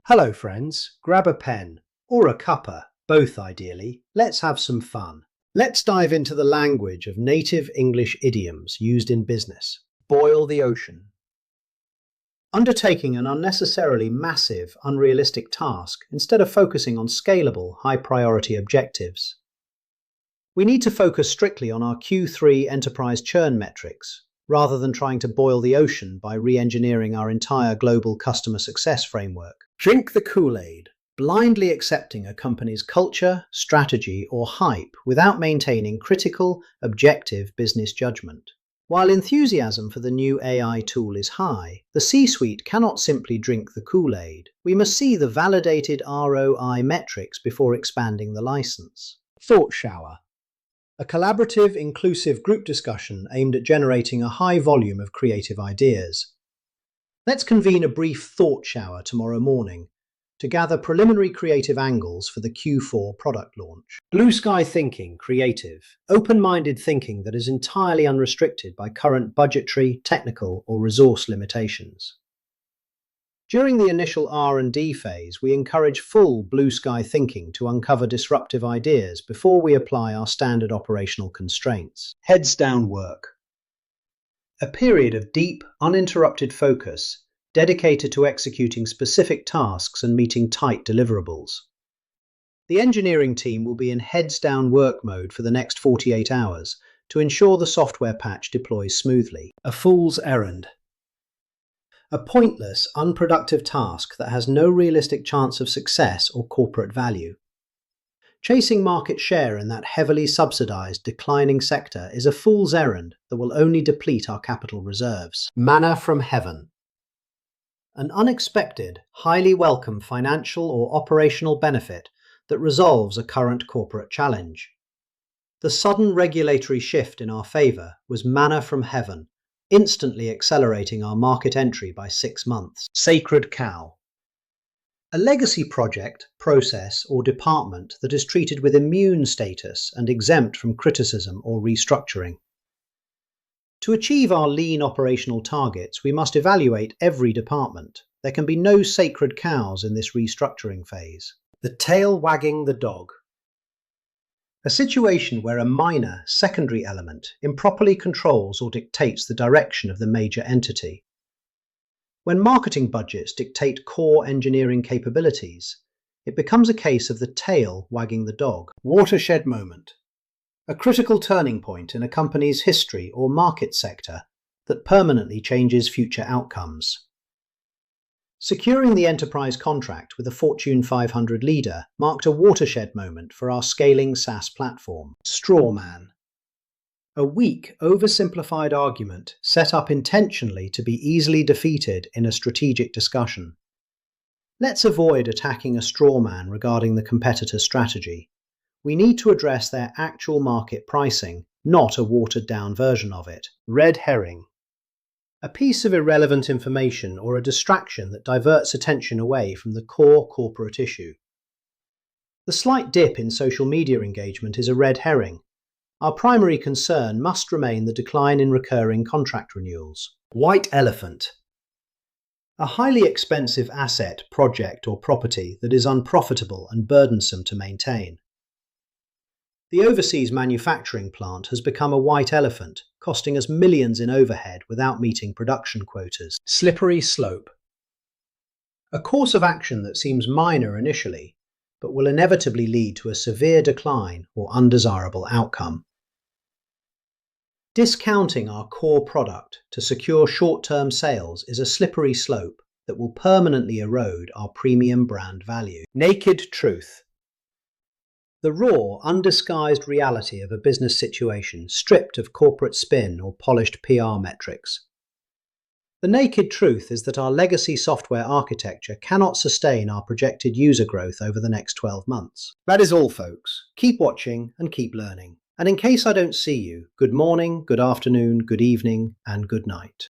Hello friends, grab a pen, or a cuppa, both ideally. Let's have some fun. Let's dive into the language of native English idioms used in business. Boil the ocean. Undertaking an unnecessarily massive, unrealistic task instead of focusing on scalable, high-priority objectives. We need to focus strictly on our Q3 enterprise churn metrics, rather than trying to boil the ocean by re-engineering our entire global customer success framework. Drink the Kool-Aid, blindly accepting a company's culture, strategy, or hype without maintaining critical, objective business judgment. While enthusiasm for the new AI tool is high, the C-suite cannot simply drink the Kool-Aid. We must see the validated ROI metrics before expanding the license. Thought shower. A collaborative, inclusive group discussion aimed at generating a high volume of creative ideas. Let's convene a brief thought shower tomorrow morning to gather preliminary creative angles for the Q4 product launch. Blue sky thinking, creative, open-minded thinking that is entirely unrestricted by current budgetary, technical, or resource limitations. During the initial R&D phase, we encourage full blue sky thinking to uncover disruptive ideas before we apply our standard operational constraints. Heads down work. A period of deep, uninterrupted focus dedicated to executing specific tasks and meeting tight deliverables. The engineering team will be in heads down work mode for the next 48 hours to ensure the software patch deploys smoothly. A fool's errand. A pointless, unproductive task that has no realistic chance of success or corporate value. Chasing market share in that heavily subsidized, declining sector is a fool's errand that will only deplete our capital reserves. Manna from heaven. An unexpected, highly welcome financial or operational benefit that resolves a current corporate challenge. The sudden regulatory shift in our favor was manna from heaven, instantly accelerating our market entry by 6 months. Sacred cow. A legacy project, process, or department that is treated with immune status and exempt from criticism or restructuring. To achieve our lean operational targets, we must evaluate every department. There can be no sacred cows in this restructuring phase. The tail wagging the dog. A situation where a minor, secondary element improperly controls or dictates the direction of the major entity. When marketing budgets dictate core engineering capabilities, it becomes a case of the tail wagging the dog. Watershed moment. A critical turning point in a company's history or market sector that permanently changes future outcomes. Securing the enterprise contract with a Fortune 500 leader marked a watershed moment for our scaling SaaS platform. Straw man. A weak, oversimplified argument set up intentionally to be easily defeated in a strategic discussion. Let's avoid attacking a straw man regarding the competitor strategy. We need to address their actual market pricing, not a watered-down version of it. Red herring. A piece of irrelevant information or a distraction that diverts attention away from the core corporate issue. The slight dip in social media engagement is a red herring. Our primary concern must remain the decline in recurring contract renewals. White elephant. A highly expensive asset, project, or property that is unprofitable and burdensome to maintain. The overseas manufacturing plant has become a white elephant, costing us millions in overhead without meeting production quotas. Slippery slope. A course of action that seems minor initially, but will inevitably lead to a severe decline or undesirable outcome. Discounting our core product to secure short-term sales is a slippery slope that will permanently erode our premium brand value. Naked truth. The raw, undisguised reality of a business situation stripped of corporate spin or polished PR metrics. The naked truth is that our legacy software architecture cannot sustain our projected user growth over the next 12 months. That is all, folks. Keep watching and keep learning. And in case I don't see you, good morning, good afternoon, good evening, and good night.